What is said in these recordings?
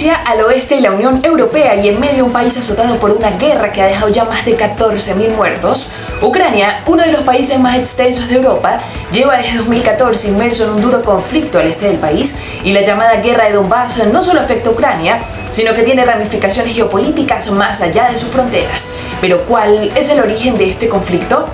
Rusia, al oeste la Unión Europea y en medio un país azotado por una guerra que ha dejado ya más de 14.000 muertos, Ucrania, uno de los países más extensos de Europa, lleva desde 2014 inmerso en un duro conflicto al este del país y la llamada guerra de Donbass no solo afecta a Ucrania, sino que tiene ramificaciones geopolíticas más allá de sus fronteras. Pero ¿cuál es el origen de este conflicto?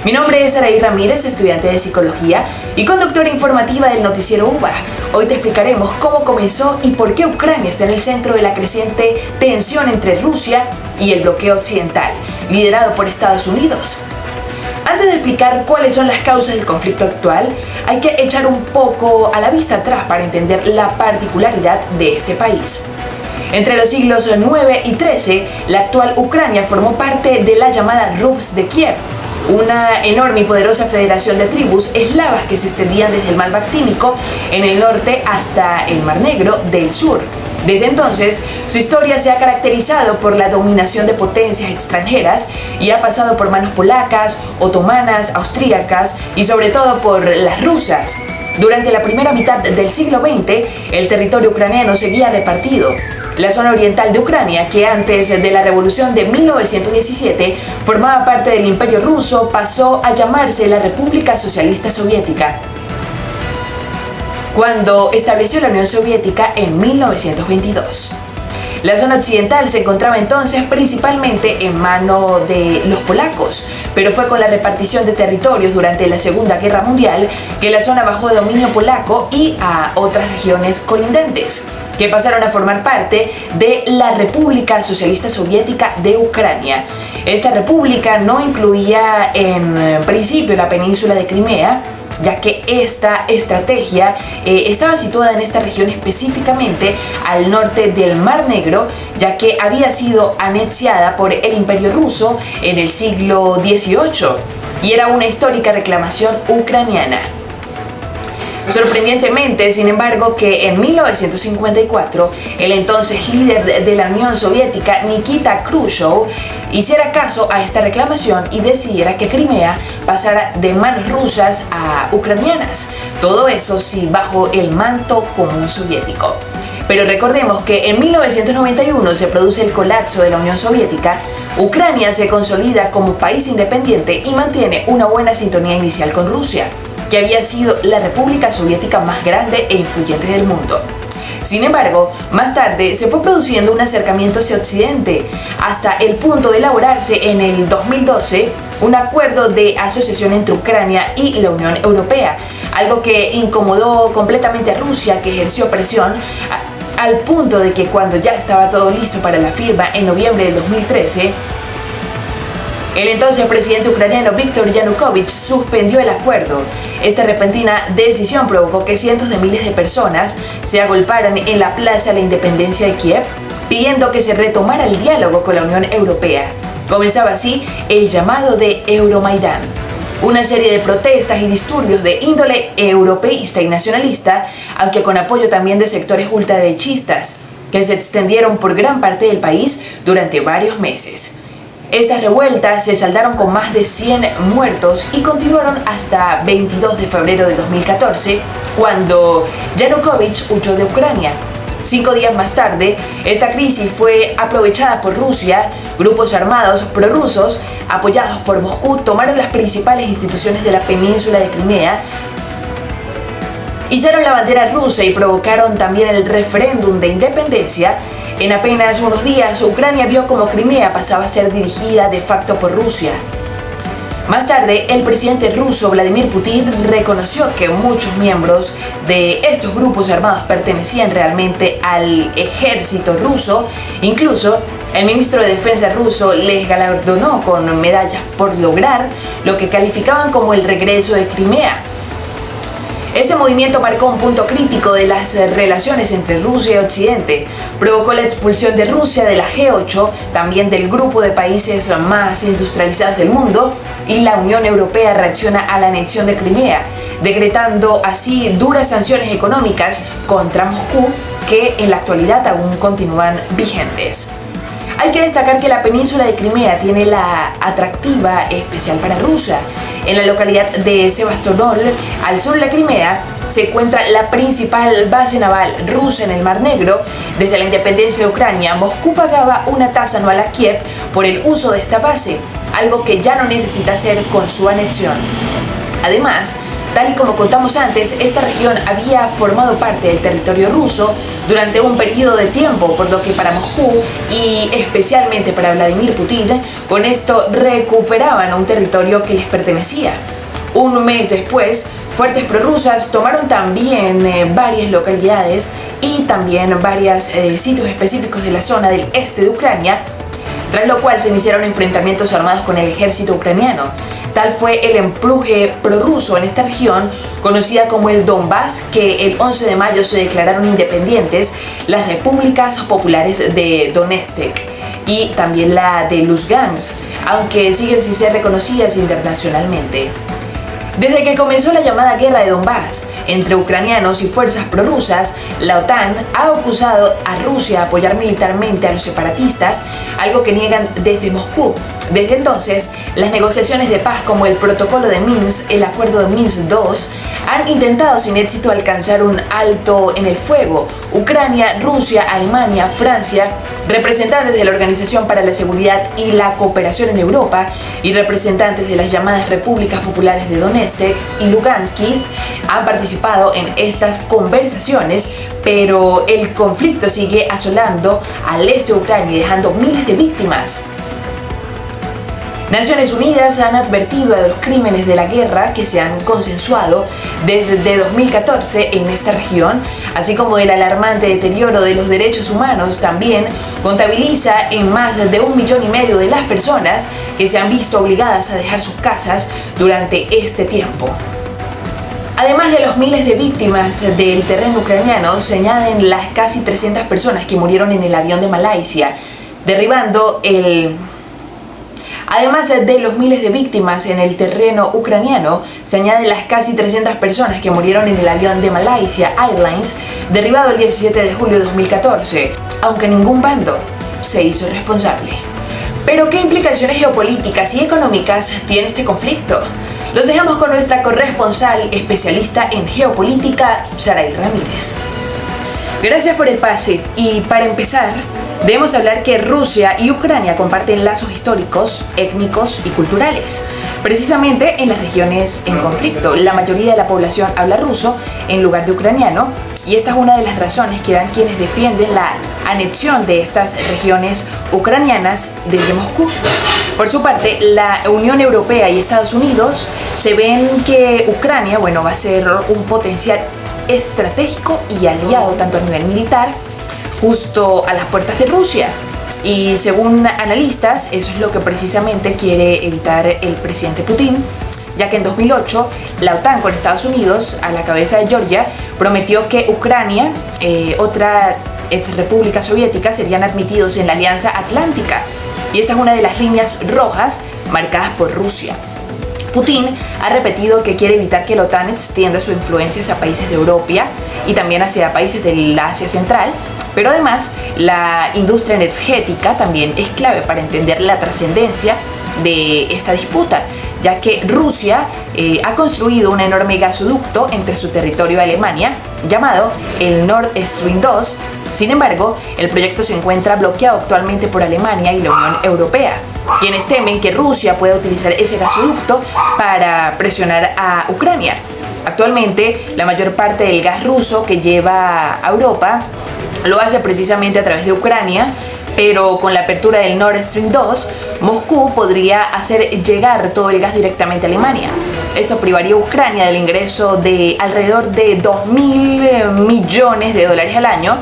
Mi nombre es Araí Ramírez, estudiante de Psicología y conductora informativa del noticiero UBA. Hoy te explicaremos cómo comenzó y por qué Ucrania está en el centro de la creciente tensión entre Rusia y el bloqueo occidental, liderado por Estados Unidos. Antes de explicar cuáles son las causas del conflicto actual, hay que echar un poco a la vista atrás para entender la particularidad de este país. Entre los siglos IX y XIII, la actual Ucrania formó parte de la llamada Rus de Kiev, una enorme y poderosa federación de tribus eslavas que se extendían desde el mar Báltico en el norte hasta el Mar Negro del sur. Desde entonces, su historia se ha caracterizado por la dominación de potencias extranjeras y ha pasado por manos polacas, otomanas, austríacas y sobre todo por las rusas. Durante la primera mitad del siglo XX, el territorio ucraniano seguía repartido. La zona oriental de Ucrania, que antes de la revolución de 1917 formaba parte del Imperio Ruso, pasó a llamarse la República Socialista Soviética, cuando estableció la Unión Soviética en 1922. La zona occidental se encontraba entonces principalmente en manos de los polacos, pero fue con la repartición de territorios durante la Segunda Guerra Mundial que la zona bajó de dominio polaco y a otras regiones colindantes, que pasaron a formar parte de la República Socialista Soviética de Ucrania. Esta república no incluía en principio la península de Crimea, ya que esta estrategia estaba situada en esta región específicamente al norte del Mar Negro, ya que había sido anexiada por el Imperio Ruso en el siglo XVIII y era una histórica reclamación ucraniana. Sorprendentemente, sin embargo, que en 1954 el entonces líder de la Unión Soviética, Nikita Khrushchev, hiciera caso a esta reclamación y decidiera que Crimea pasara de manos rusas a ucranianas. Todo eso sí bajo el manto común soviético. Pero recordemos que en 1991 se produce el colapso de la Unión Soviética. Ucrania se consolida como país independiente y mantiene una buena sintonía inicial con Rusia, que había sido la república soviética más grande e influyente del mundo. Sin embargo, más tarde se fue produciendo un acercamiento hacia Occidente, hasta el punto de elaborarse en el 2012 un acuerdo de asociación entre Ucrania y la Unión Europea, algo que incomodó completamente a Rusia, que ejerció presión al punto de que cuando ya estaba todo listo para la firma en noviembre de 2013, el entonces presidente ucraniano Viktor Yanukovych suspendió el acuerdo. Esta repentina decisión provocó que cientos de miles de personas se agolparan en la Plaza de la Independencia de Kiev, pidiendo que se retomara el diálogo con la Unión Europea. Comenzaba así el llamado de Euromaidán, una serie de protestas y disturbios de índole europeísta y nacionalista, aunque con apoyo también de sectores ultraderechistas, que se extendieron por gran parte del país durante varios meses. Estas revueltas se saldaron con más de 100 muertos y continuaron hasta 22 de febrero de 2014, cuando Yanukovych huyó de Ucrania. 5 días más tarde, esta crisis fue aprovechada por Rusia. Grupos armados prorrusos, apoyados por Moscú, tomaron las principales instituciones de la península de Crimea, izaron la bandera rusa y provocaron también el referéndum de independencia. En apenas unos días, Ucrania vio como Crimea pasaba a ser dirigida de facto por Rusia. Más tarde, el presidente ruso Vladimir Putin reconoció que muchos miembros de estos grupos armados pertenecían realmente al ejército ruso. Incluso, el ministro de Defensa ruso les galardonó con medallas por lograr lo que calificaban como el regreso de Crimea. Este movimiento marcó un punto crítico de las relaciones entre Rusia y Occidente. Provocó la expulsión de Rusia de la G8, también del grupo de países más industrializados del mundo, y la Unión Europea reacciona a la anexión de Crimea, decretando así duras sanciones económicas contra Moscú, que en la actualidad aún continúan vigentes. Hay que destacar que la península de Crimea tiene la atractiva especial para Rusia. En la localidad de Sebastopol, al sur de la Crimea, se encuentra la principal base naval rusa en el Mar Negro. Desde la independencia de Ucrania, Moscú pagaba una tasa anual a Kiev por el uso de esta base, algo que ya no necesita hacer con su anexión. Además, tal y como contamos antes, esta región había formado parte del territorio ruso durante un periodo de tiempo, por lo que para Moscú y especialmente para Vladimir Putin, con esto recuperaban un territorio que les pertenecía. Un mes después, fuerzas prorrusas tomaron también varias localidades y también varios sitios específicos de la zona del este de Ucrania, tras lo cual se iniciaron enfrentamientos armados con el ejército ucraniano. Tal fue el empuje prorruso en esta región, conocida como el Donbass, que el 11 de mayo se declararon independientes las repúblicas populares de Donetsk y también la de Lugansk, aunque siguen sin ser reconocidas internacionalmente. Desde que comenzó la llamada Guerra de Donbass entre ucranianos y fuerzas prorrusas, la OTAN ha acusado a Rusia de apoyar militarmente a los separatistas, algo que niegan desde Moscú. Desde entonces, las negociaciones de paz como el Protocolo de Minsk, el Acuerdo de Minsk II, han intentado sin éxito alcanzar un alto en el fuego. Ucrania, Rusia, Alemania, Francia, representantes de la Organización para la Seguridad y la Cooperación en Europa y representantes de las llamadas Repúblicas Populares de Donetsk y Lugansk han participado en estas conversaciones, pero el conflicto sigue asolando al este de Ucrania y dejando miles de víctimas. Naciones Unidas han advertido de los crímenes de la guerra que se han consensuado desde 2014 en esta región, así como el alarmante deterioro de los derechos humanos. También contabiliza en más de 1,5 millones de las personas que se han visto obligadas a dejar sus casas durante este tiempo. Además de los miles de víctimas del terreno ucraniano, se añaden las casi 300 personas que murieron en el avión de Malasia, derribando Además de los miles de víctimas en el terreno ucraniano, se añaden las casi 300 personas que murieron en el avión de Malaysia Airlines, derribado el 17 de julio de 2014, aunque ningún bando se hizo responsable. Pero ¿qué implicaciones geopolíticas y económicas tiene este conflicto? Los dejamos con nuestra corresponsal especialista en geopolítica, Saray Ramírez. Gracias por el pase y para empezar, debemos hablar que Rusia y Ucrania comparten lazos históricos, étnicos y culturales, precisamente en las regiones en conflicto. La mayoría de la población habla ruso en lugar de ucraniano y esta es una de las razones que dan quienes defienden la anexión de estas regiones ucranianas desde Moscú. Por su parte, la Unión Europea y Estados Unidos se ven que Ucrania, va a ser un potencial estratégico y aliado tanto a nivel militar, justo a las puertas de Rusia. Y según analistas, eso es lo que precisamente quiere evitar el presidente Putin, ya que en 2008 la OTAN con Estados Unidos a la cabeza de Georgia prometió que Ucrania, otra ex república soviética, serían admitidos en la Alianza Atlántica. Y esta es una de las líneas rojas marcadas por Rusia. Putin ha repetido que quiere evitar que la OTAN extienda su influencia hacia países de Europa y también hacia países de la Asia Central, pero además la industria energética también es clave para entender la trascendencia de esta disputa, ya que Rusia ha construido un enorme gasoducto entre su territorio y Alemania, llamado el Nord Stream 2. Sin embargo, el proyecto se encuentra bloqueado actualmente por Alemania y la Unión Europea, quienes temen que Rusia pueda utilizar ese gasoducto para presionar a Ucrania. Actualmente, la mayor parte del gas ruso que lleva a Europa lo hace precisamente a través de Ucrania, pero con la apertura del Nord Stream 2, Moscú podría hacer llegar todo el gas directamente a Alemania. Esto privaría a Ucrania del ingreso de alrededor de $2.000 millones al año.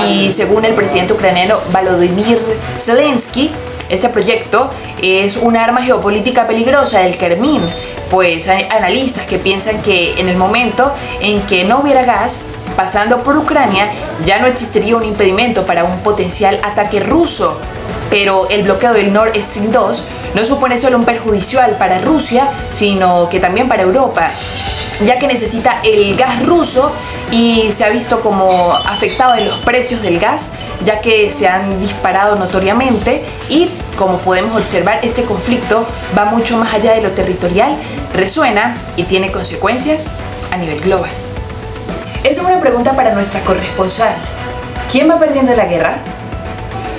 Y según el presidente ucraniano Volodymyr Zelensky, este proyecto es un arma geopolítica peligrosa del Kremlin, pues hay analistas que piensan que en el momento en que no hubiera gas pasando por Ucrania, ya no existiría un impedimento para un potencial ataque ruso. Pero el bloqueo del Nord Stream 2 no supone solo un perjudicial para Rusia, sino que también para Europa, ya que necesita el gas ruso y se ha visto como afectado en los precios del gas, ya que se han disparado notoriamente y, como podemos observar, este conflicto va mucho más allá de lo territorial, resuena y tiene consecuencias a nivel global. Esa es una pregunta para nuestra corresponsal. ¿Quién va perdiendo la guerra?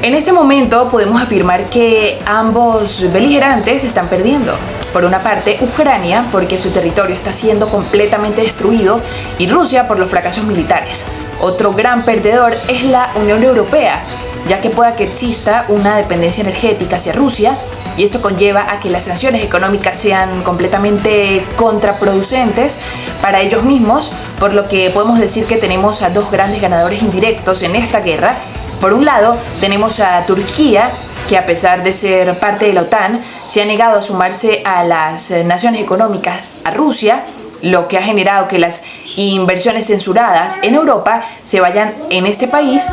En este momento podemos afirmar que ambos beligerantes están perdiendo. Por una parte, Ucrania, porque su territorio está siendo completamente destruido, y Rusia por los fracasos militares. Otro gran perdedor es la Unión Europea, ya que pueda que exista una dependencia energética hacia Rusia, y esto conlleva a que las sanciones económicas sean completamente contraproducentes para ellos mismos, por lo que podemos decir que tenemos a dos grandes ganadores indirectos en esta guerra. Por un lado, tenemos a Turquía, que a pesar de ser parte de la OTAN, se ha negado a sumarse a las naciones económicas a Rusia, lo que ha generado que las inversiones censuradas en Europa se vayan en este país.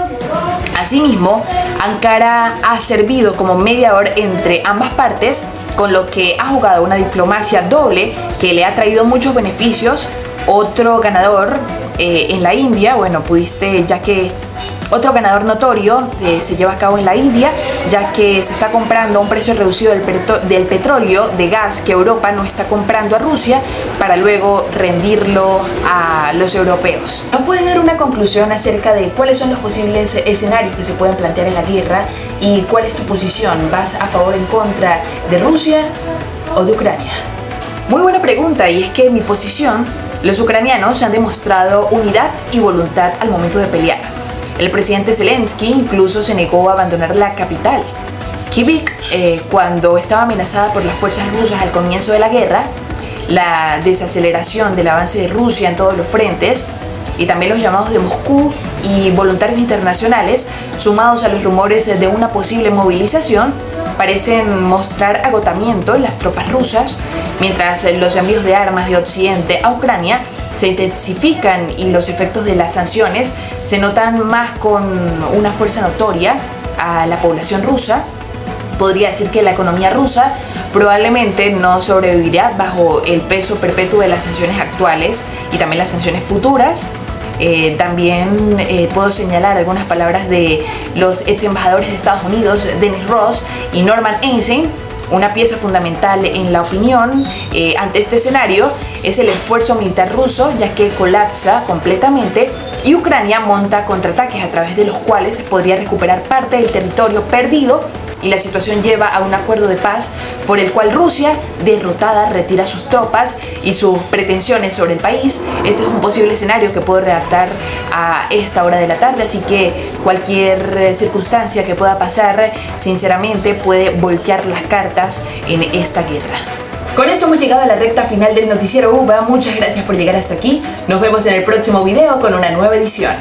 Asimismo, Ankara ha servido como mediador entre ambas partes, con lo que ha jugado una diplomacia doble que le ha traído muchos beneficios. Otro ganador en la India, otro ganador notorio se lleva a cabo en la India, ya que se está comprando a un precio reducido del petróleo, de gas que Europa no está comprando a Rusia, para luego rendirlo a los europeos. ¿Nos puedes dar una conclusión acerca de cuáles son los posibles escenarios que se pueden plantear en la guerra y cuál es tu posición? ¿Vas a favor o en contra de Rusia o de Ucrania? Muy buena pregunta, y es que mi posición: los ucranianos han demostrado unidad y voluntad al momento de pelear. El presidente Zelensky incluso se negó a abandonar la capital, Kyiv, cuando estaba amenazada por las fuerzas rusas al comienzo de la guerra. La desaceleración del avance de Rusia en todos los frentes y también los llamados de Moscú y voluntarios internacionales, sumados a los rumores de una posible movilización, parecen mostrar agotamiento en las tropas rusas, mientras los envíos de armas de Occidente a Ucrania se intensifican y los efectos de las sanciones se notan más con una fuerza notoria a la población rusa. Podría decir que la economía rusa probablemente no sobrevivirá bajo el peso perpetuo de las sanciones actuales y también las sanciones futuras. También puedo señalar algunas palabras de los ex embajadores de Estados Unidos, Dennis Ross y Norman Einstein. Una pieza fundamental en la opinión ante este escenario es el esfuerzo militar ruso, ya que colapsa completamente y Ucrania monta contraataques a través de los cuales se podría recuperar parte del territorio perdido, y la situación lleva a un acuerdo de paz por el cual Rusia, derrotada, retira sus tropas y sus pretensiones sobre el país. Este es un posible escenario que puedo redactar a esta hora de la tarde, así que cualquier circunstancia que pueda pasar, sinceramente, puede voltear las cartas en esta guerra. Con esto hemos llegado a la recta final del Noticiero UBA. Muchas gracias por llegar hasta aquí. Nos vemos en el próximo video con una nueva edición.